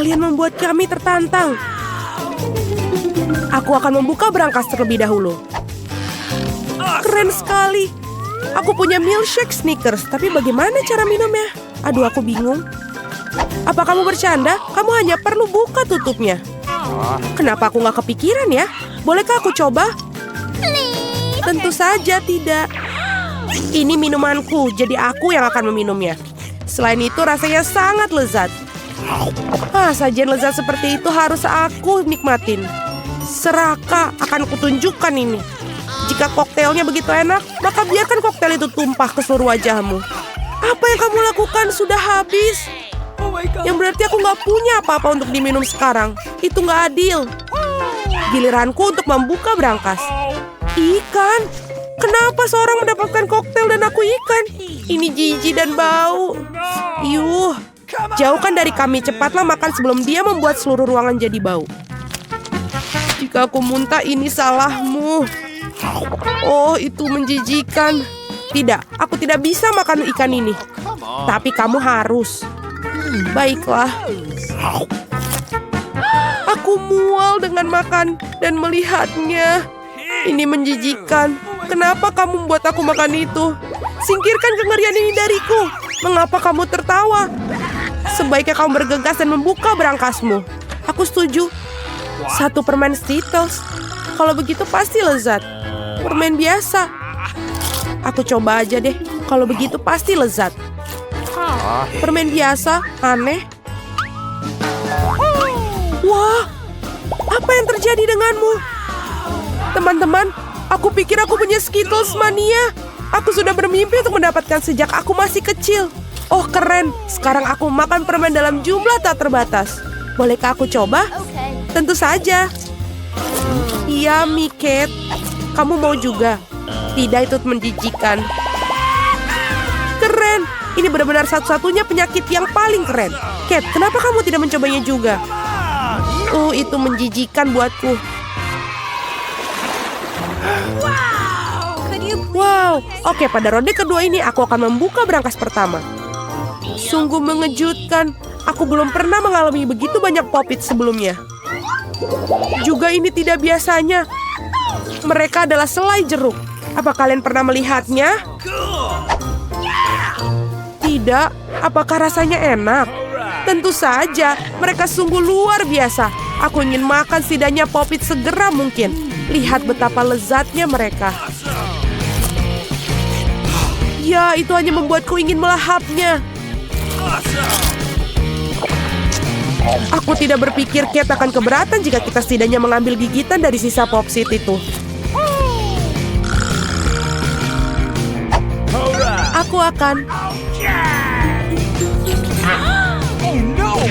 Kalian membuat kami tertantang. Aku akan membuka brankas terlebih dahulu. Keren sekali. Aku punya milkshake Snickers, tapi bagaimana cara minumnya? Aduh, aku bingung. Apa kamu bercanda? Kamu hanya perlu buka tutupnya. Kenapa aku nggak kepikiran ya? Bolehkah aku coba? Tentu saja tidak. Ini minumanku, jadi aku yang akan meminumnya. Selain itu rasanya sangat lezat. Sajian lezat seperti itu harus aku nikmatin. Seraka akan kutunjukkan ini. Jika koktailnya begitu enak, maka biarkan koktail itu tumpah ke seluruh wajahmu. Apa yang kamu lakukan sudah habis. Yang berarti aku nggak punya apa-apa untuk diminum sekarang. Itu nggak adil. Giliranku untuk membuka brankas. Ikan? Kenapa seorang mendapatkan koktail dan aku ikan? Ini jijik dan bau. Yuh. Jauhkan dari kami, cepatlah makan sebelum dia membuat seluruh ruangan jadi bau. Jika aku muntah, ini salahmu. Oh, itu menjijikan. Tidak, aku tidak bisa makan ikan ini. Tapi kamu harus. Baiklah. Aku mual dengan makan dan melihatnya. Ini menjijikan. Kenapa kamu membuat aku makan itu? Singkirkan kengerian ini dariku. Mengapa kamu tertawa? Sebaiknya kamu bergegas dan membuka brankasmu. Aku setuju. 1 permen Skittles. Kalau begitu pasti lezat. Permen biasa. Aku coba aja deh. Kalau begitu pasti lezat. Permen biasa, aneh. Wah, apa yang terjadi denganmu? Teman-teman, aku pikir aku punya Skittles mania. Aku sudah bermimpi untuk mendapatkan sejak aku masih kecil. Oh, keren. Sekarang aku makan permen dalam jumlah tak terbatas. Bolehkah aku coba? Tentu saja. Iya, Kate. Kamu mau juga? Tidak, itu menjijikan. Keren. Ini benar-benar satu-satunya penyakit yang paling keren. Kate, kenapa kamu tidak mencobanya juga? Itu menjijikan buatku. Wow. Oke, pada ronde kedua ini aku akan membuka brankas pertama. Sungguh mengejutkan. Aku belum pernah mengalami begitu banyak pop-it sebelumnya. Juga ini tidak biasanya. Mereka adalah selai jeruk. Apa kalian pernah melihatnya? Tidak. Apakah rasanya enak? Tentu saja. Mereka sungguh luar biasa. Aku ingin makan setidaknya pop-it segera mungkin. Lihat betapa lezatnya mereka. Ya, itu hanya membuatku ingin melahapnya. Aku tidak berpikir Kate akan keberatan jika kita setidaknya mengambil gigitan dari sisa popsit itu. Aku akan.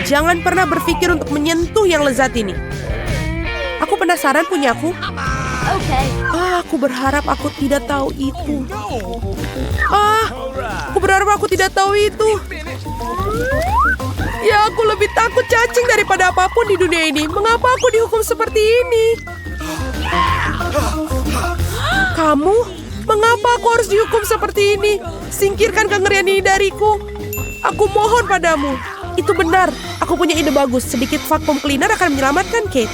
Jangan pernah berpikir untuk menyentuh yang lezat ini. Aku penasaran punyaku. Aku berharap aku tidak tahu itu. Aku berharap aku tidak tahu itu. Ya, aku lebih takut cacing daripada apapun di dunia ini. Mengapa aku dihukum seperti ini? Kamu? Mengapa aku harus dihukum seperti ini? Singkirkan kengerian ini dariku. Aku mohon padamu. Itu benar. Aku punya ide bagus. Sedikit vacuum cleaner akan menyelamatkan Kate.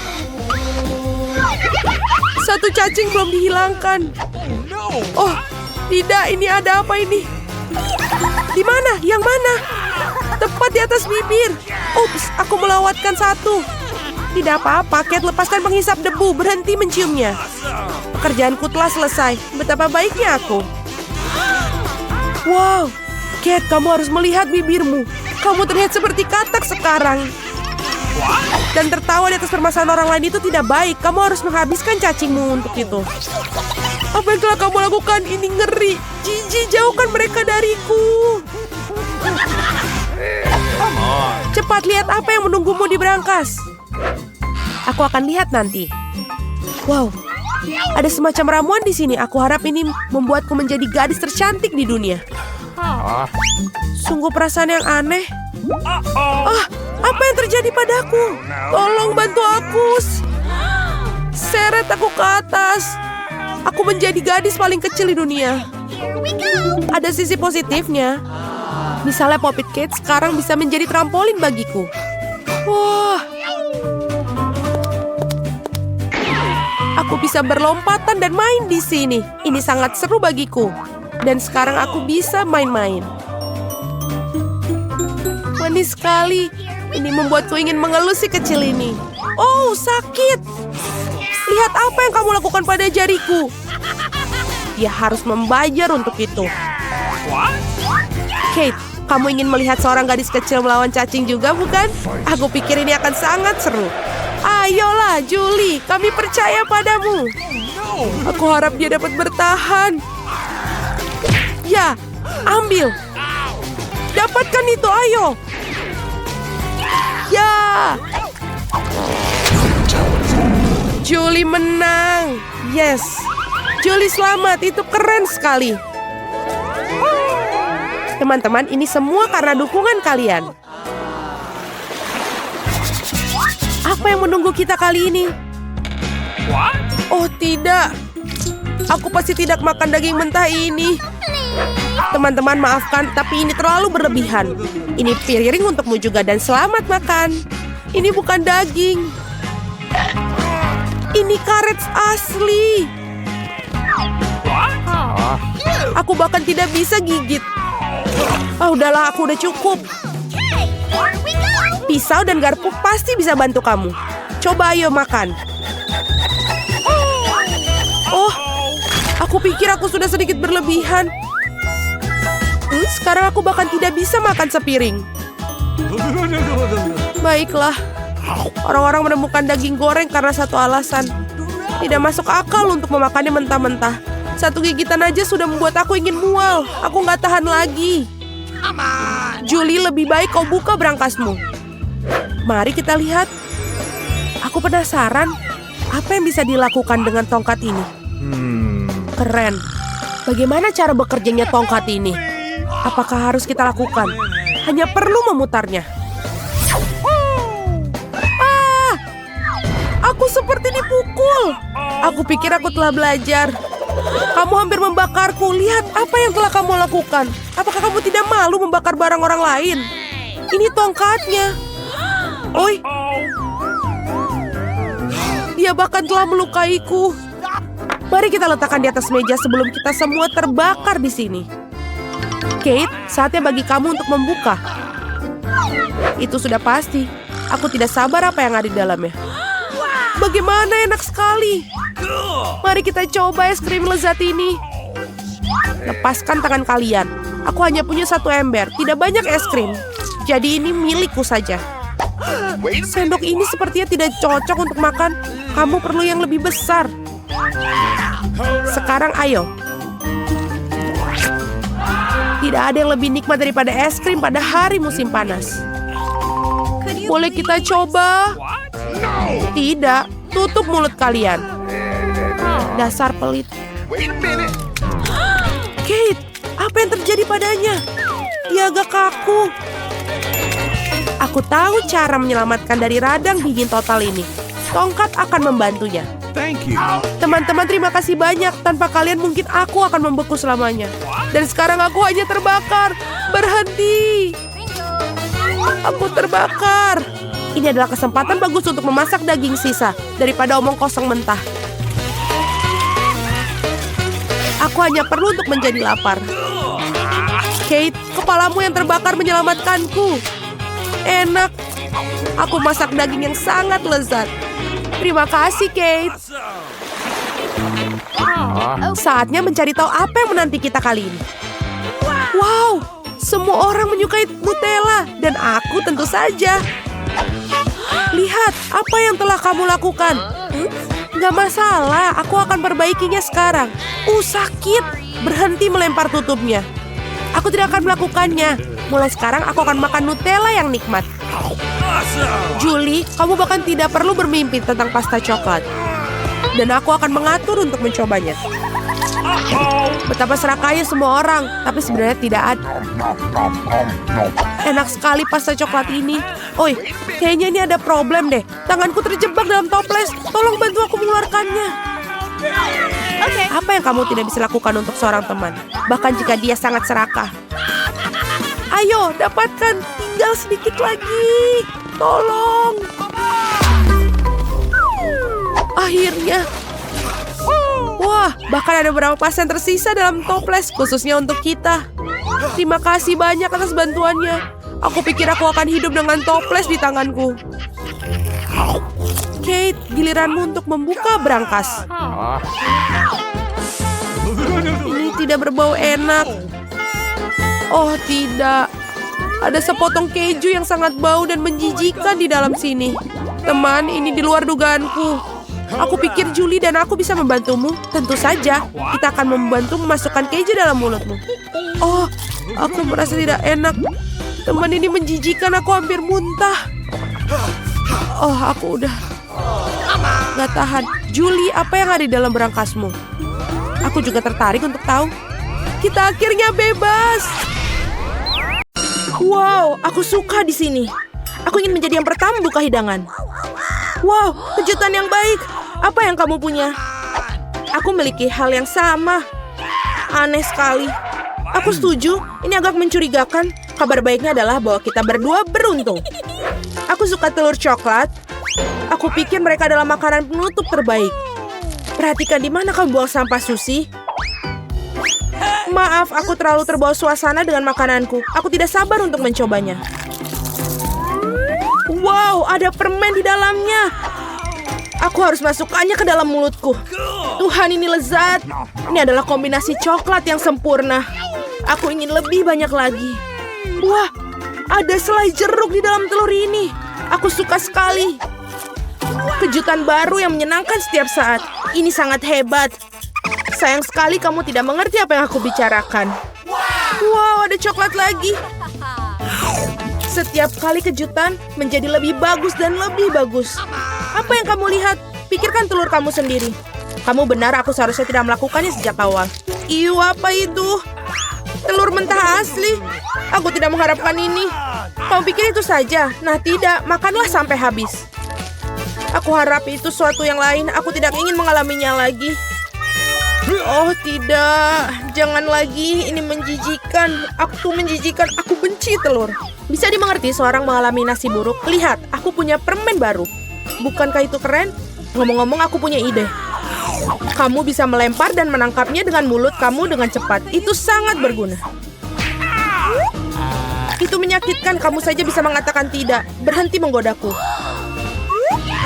1 cacing belum dihilangkan. Oh, tidak. Ini ada apa ini? Di mana? Yang mana? Tepat di atas bibir. Ups, aku melewatkan 1. Tidak apa-apa, Kate. Lepaskan penghisap debu. Berhenti menciumnya. Pekerjaanku telah selesai. Betapa baiknya aku. Wow, Kate, kamu harus melihat bibirmu. Kamu terlihat seperti katak sekarang. Dan tertawa di atas permasalahan orang lain itu tidak baik. Kamu harus menghabiskan cacingmu untuk itu. Apa yang telah kamu lakukan? Ini ngeri. Jijik, jauhkan mereka dariku. Cepat lihat apa yang menunggumu di brankas. Aku akan lihat nanti. Wow, ada semacam ramuan di sini. Aku harap ini membuatku menjadi gadis tercantik di dunia. Sungguh perasaan yang aneh. Apa yang terjadi padaku? Tolong bantu aku. Seret aku ke atas. Aku menjadi gadis paling kecil di dunia. Ada sisi positifnya. Misalnya Pop-It Kate sekarang bisa menjadi trampolin bagiku. Wah. Aku bisa berlompatan dan main di sini. Ini sangat seru bagiku. Dan sekarang aku bisa main-main. Manis sekali. Ini membuatku ingin mengelus si kecil ini. Oh, sakit. Lihat apa yang kamu lakukan pada jariku. Dia harus membayar untuk itu. Kate, kamu ingin melihat seorang gadis kecil melawan cacing juga, bukan? Aku pikir ini akan sangat seru. Ayolah, Julie, kami percaya padamu. Aku harap dia dapat bertahan. Ya, ambil. Dapatkan itu, ayo. Ya. Julie menang. Yes. Julie selamat, itu keren sekali. Teman-teman, ini semua karena dukungan kalian. Apa yang menunggu kita kali ini? Oh tidak. Aku pasti tidak makan daging mentah ini. Teman-teman maafkan, tapi ini terlalu berlebihan. Ini piring untukmu juga dan selamat makan. Ini bukan daging. Ini karet asli. Aku bahkan tidak bisa gigit. Udahlah, aku udah cukup. Pisau dan garpu pasti bisa bantu kamu. Coba ayo makan. Oh, aku pikir aku sudah sedikit berlebihan. Sekarang aku bahkan tidak bisa makan sepiring. Baiklah. Orang-orang menemukan daging goreng karena satu alasan. Tidak masuk akal untuk memakannya mentah-mentah. Satu gigitan aja sudah membuat aku ingin mual. Aku nggak tahan lagi. Julie, lebih baik kau buka berangkasmu. Mari kita lihat. Aku penasaran, apa yang bisa dilakukan dengan tongkat ini? Keren. Bagaimana cara bekerjanya tongkat ini? Apakah harus kita lakukan? Hanya perlu memutarnya. Aku seperti dipukul. Aku pikir aku telah belajar. Kamu hampir membakarku. Lihat apa yang telah kamu lakukan. Apakah kamu tidak malu membakar barang orang lain? Ini tongkatnya. Oi. Dia bahkan telah melukaiku. Mari kita letakkan di atas meja sebelum kita semua terbakar di sini. Kate, saatnya bagi kamu untuk membuka. Itu sudah pasti. Aku tidak sabar apa yang ada di dalamnya. Bagaimana enak sekali. Mari kita coba es krim lezat ini. Lepaskan tangan kalian. Aku hanya punya satu ember, tidak banyak es krim. Jadi ini milikku saja. Sendok ini sepertinya tidak cocok untuk makan. Kamu perlu yang lebih besar. Sekarang ayo. Tidak ada yang lebih nikmat daripada es krim pada hari musim panas. Boleh kita coba? Tidak, tutup mulut kalian. Dasar pelit. Kate, apa yang terjadi padanya? Dia agak kaku. Aku tahu cara menyelamatkan dari radang dingin total ini. Tongkat akan membantunya. Teman-teman, terima kasih banyak. Tanpa kalian mungkin aku akan membeku selamanya. Dan sekarang aku hanya terbakar. Berhenti. Aku terbakar. Ini adalah kesempatan bagus untuk memasak daging sisa daripada omong kosong mentah. Aku hanya perlu untuk menjadi lapar. Kate, kepalamu yang terbakar menyelamatkanku. Enak. Aku masak daging yang sangat lezat. Terima kasih, Kate. Saatnya mencari tahu apa yang menanti kita kali ini. Wow, semua orang menyukai Nutella dan aku tentu saja. Lihat apa yang telah kamu lakukan. Gak masalah, aku akan perbaikinya sekarang. Sakit. Berhenti melempar tutupnya. Aku tidak akan melakukannya. Mulai sekarang aku akan makan Nutella yang nikmat. Julie, kamu bahkan tidak perlu bermimpi tentang pasta coklat. Dan aku akan mengatur untuk mencobanya. Betapa serakahnya semua orang, tapi sebenarnya tidak ada. Enak sekali pasta coklat ini. Oi, kayaknya ini ada problem deh. Tanganku terjebak dalam toples. Tolong bantu aku mengeluarkannya. Apa yang kamu tidak bisa lakukan untuk seorang teman? Bahkan jika dia sangat serakah. Ayo, dapatkan. Tinggal sedikit lagi. Tolong. Akhirnya. Wah, bahkan ada beberapa pasien tersisa dalam toples khususnya untuk kita. Terima kasih banyak atas bantuannya. Aku pikir aku akan hidup dengan toples di tanganku. Kate, giliranmu untuk membuka brankas. Ini tidak berbau enak. Oh tidak. Ada sepotong keju yang sangat bau dan menjijikan di dalam sini. Teman, ini di luar dugaanku. Aku pikir Julie dan aku bisa membantumu. Tentu saja, kita akan membantu memasukkan keju dalam mulutmu. Oh, aku merasa tidak enak. Teman, ini menjijikan, aku hampir muntah. Oh, aku udah gak tahan. Julie, apa yang ada di dalam berangkasmu? Aku juga tertarik untuk tahu. Kita akhirnya bebas. Wow, aku suka di sini. Aku ingin menjadi yang pertama buka hidangan. Wow, kejutan yang baik. Apa yang kamu punya? Aku memiliki hal yang sama. Aneh sekali. Aku setuju, ini agak mencurigakan. Kabar baiknya adalah bahwa kita berdua beruntung. Aku suka telur coklat. Aku pikir mereka adalah makanan penutup terbaik. Perhatikan di mana kamu buang sampah, Susie. Maaf, aku terlalu terbawa suasana dengan makananku. Aku tidak sabar untuk mencobanya. Wow, ada permen di dalamnya. Aku harus masukkannya ke dalam mulutku. Tuhan, ini lezat. Ini adalah kombinasi coklat yang sempurna. Aku ingin lebih banyak lagi. Wah, ada selai jeruk di dalam telur ini. Aku suka sekali. Kejutan baru yang menyenangkan setiap saat. Ini sangat hebat. Sayang sekali kamu tidak mengerti apa yang aku bicarakan. Wow, ada coklat lagi. Setiap kali kejutan menjadi lebih bagus dan lebih bagus. Apa yang kamu lihat? Pikirkan telur kamu sendiri. Kamu benar, aku seharusnya tidak melakukannya sejak awal. Iu, apa itu? Telur mentah asli. Aku tidak mengharapkan ini. Kamu pikir itu saja? Nah tidak, makanlah sampai habis. Aku harap itu suatu yang lain. Aku tidak ingin mengalaminya lagi. Oh tidak, jangan lagi. Ini menjijikan. Aku menjijikan. Aku benci telur. Bisa dimengerti seorang mengalami nasi buruk. Lihat, aku punya permen baru. Bukankah itu keren? Ngomong-ngomong, aku punya ide. Kamu bisa melempar dan menangkapnya dengan mulut kamu dengan cepat. Itu sangat berguna. Itu menyakitkan. Kamu saja bisa mengatakan tidak. Berhenti menggodaku.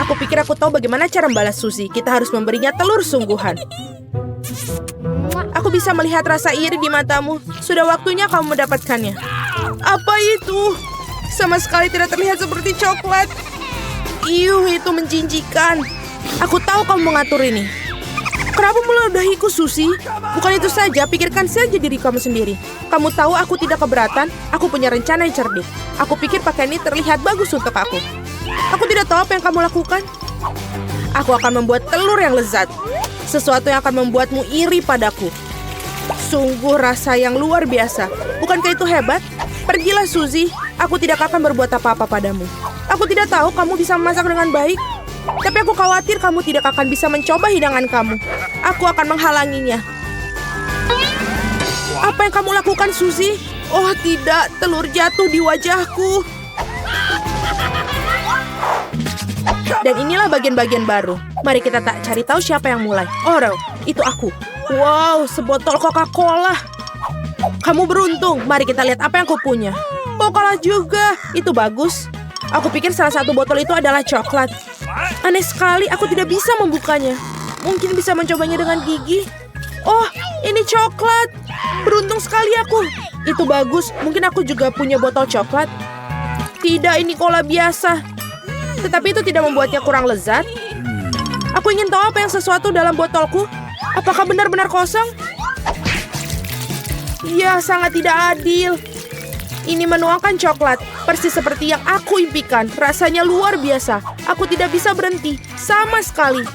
Aku pikir aku tahu bagaimana cara membalas Susie. Kita harus memberinya telur sungguhan. Aku bisa melihat rasa iri di matamu. Sudah waktunya kamu mendapatkannya. Apa itu? Sama sekali tidak terlihat seperti coklat. Iuh, itu menjijikkan. Aku tahu kamu mengatur ini. Kenapa meludahiku, Susie? Bukan itu saja, pikirkan saja diri kamu sendiri. Kamu tahu aku tidak keberatan. Aku punya rencana yang cerdik. Aku pikir pakaian ini terlihat bagus untuk aku. Aku tidak tahu apa yang kamu lakukan. Aku akan membuat telur yang lezat. Sesuatu yang akan membuatmu iri padaku. Sungguh rasa yang luar biasa. Bukankah itu hebat? Pergilah, Susie. Aku tidak akan berbuat apa-apa padamu. Aku tidak tahu kamu bisa memasak dengan baik. Tapi aku khawatir kamu tidak akan bisa mencoba hidangan kamu. Aku akan menghalanginya. Apa yang kamu lakukan, Susie? Oh tidak, telur jatuh di wajahku. Dan inilah bagian-bagian baru. Mari kita tak cari tahu siapa yang mulai. Oh, itu aku. Wow, sebotol Coca-Cola. Kamu beruntung. Mari kita lihat apa yang aku punya. Oh, kalah juga. Itu bagus. Aku pikir salah satu botol itu adalah coklat. Aneh sekali, aku tidak bisa membukanya. Mungkin bisa mencobanya dengan gigi. Oh, ini coklat. Beruntung sekali aku. Itu bagus. Mungkin aku juga punya botol coklat. Tidak, ini cola biasa. Tetapi itu tidak membuatnya kurang lezat. Aku ingin tahu apa yang sesuatu dalam botolku. Apakah benar-benar kosong? Ya, sangat tidak adil. Ini menuangkan coklat, persis seperti yang aku impikan. Rasanya luar biasa. Aku tidak bisa berhenti, sama sekali.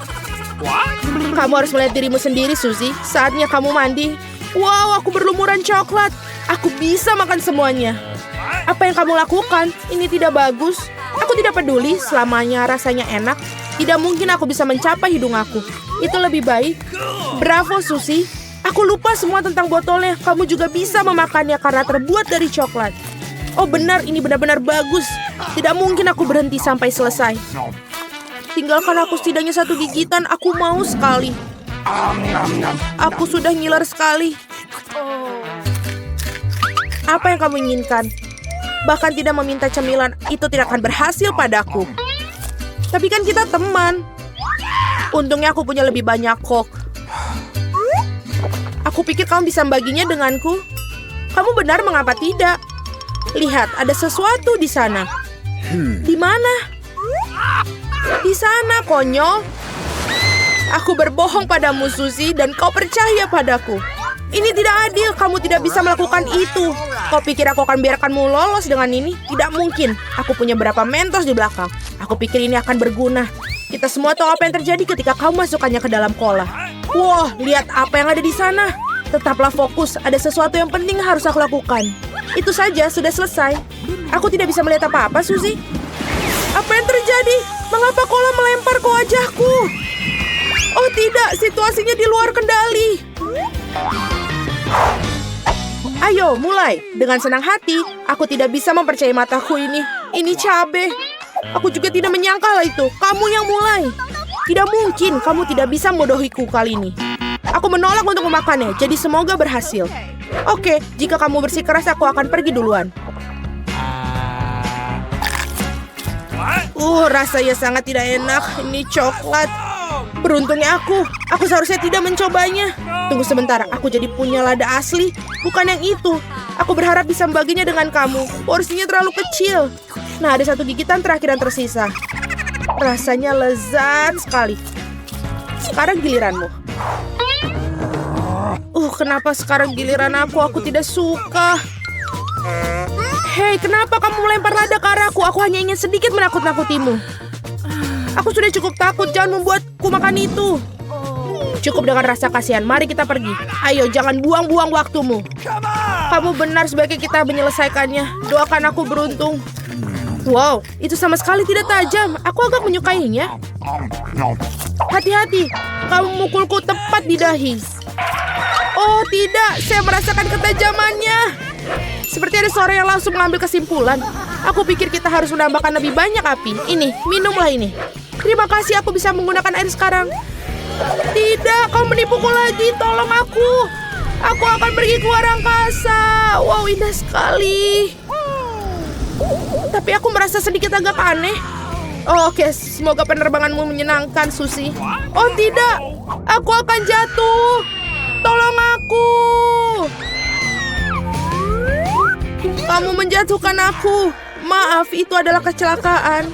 Kamu harus melihat dirimu sendiri, Susie. Saatnya kamu mandi. Wow, aku berlumuran coklat. Aku bisa makan semuanya. Apa yang kamu lakukan? Ini tidak bagus. Aku tidak peduli, selamanya rasanya enak. Tidak mungkin aku bisa mencapai hidung aku. Itu lebih baik. Bravo, Susie. Aku lupa semua tentang botolnya. Kamu juga bisa memakannya karena terbuat dari coklat. Oh benar, ini benar-benar bagus. Tidak mungkin aku berhenti sampai selesai. Tinggalkan aku setidaknya 1 gigitan, aku mau sekali. Aku sudah ngiler sekali. Apa yang kamu inginkan? Bahkan tidak meminta cemilan, itu tidak akan berhasil padaku. Tapi kan kita teman. Untungnya aku punya lebih banyak kok. Aku pikir kamu bisa membaginya denganku. Kamu benar, mengapa tidak? Lihat, ada sesuatu di sana. Di mana? Di sana, konyol. Aku berbohong padamu, Suzy, dan kau percaya padaku. Ini tidak adil, kamu tidak bisa melakukan itu. Kau pikir aku akan biarkanmu lolos dengan ini? Tidak mungkin. Aku punya berapa mentos di belakang. Aku pikir ini akan berguna. Kita semua tahu apa yang terjadi ketika kau masukkannya ke dalam kola. Wah, lihat apa yang ada di sana. Tetaplah fokus, ada sesuatu yang penting harus aku lakukan. Itu saja, sudah selesai. Aku tidak bisa melihat apa-apa, Suzy. Apa yang terjadi? Mengapa kola melempar ke wajahku? Oh tidak, situasinya di luar kendali. Ayo, mulai. Dengan senang hati, aku tidak bisa mempercayai mataku ini. Ini cabe. Aku juga tidak menyangka hal itu. Kamu yang mulai. Tidak mungkin, kamu tidak bisa membodohiku kali ini. Aku menolak untuk memakannya, jadi semoga berhasil. Oke, jika kamu bersikeras, aku akan pergi duluan. Rasanya sangat tidak enak. Ini coklat. Beruntungnya aku seharusnya tidak mencobanya. Tunggu sebentar, aku jadi punya lada asli. Bukan yang itu. Aku berharap bisa membaginya dengan kamu. Porsinya terlalu kecil. Nah, ada 1 gigitan terakhir yang tersisa. Rasanya lezat sekali. Sekarang giliranmu. Kenapa sekarang giliran aku? Aku tidak suka. Hei, kenapa kamu melempar lada ke arahku? Aku hanya ingin sedikit menakut-nakutimu. Aku sudah cukup takut, jangan membuatku makan itu. Cukup dengan rasa kasihan, mari kita pergi. Ayo, jangan buang-buang waktumu. Kamu benar, sebaiknya kita menyelesaikannya. Doakan aku beruntung. Wow, itu sama sekali tidak tajam. Aku agak menyukainya. Hati-hati, kamu memukulku tepat di dahi. Oh tidak, saya merasakan ketajamannya. Seperti ada suara yang langsung mengambil kesimpulan. Aku pikir kita harus menambahkan lebih banyak api. Ini, minumlah ini. Terima kasih, aku bisa menggunakan air sekarang. Tidak, kau menipuku lagi. Tolong aku. Aku akan pergi ke luar angkasa. Wow, indah sekali. Tapi aku merasa sedikit agak aneh. Oke, semoga penerbanganmu menyenangkan, Suzy. Oh tidak, aku akan jatuh. Tolong aku. Kamu menjatuhkan aku. Maaf, itu adalah kecelakaan.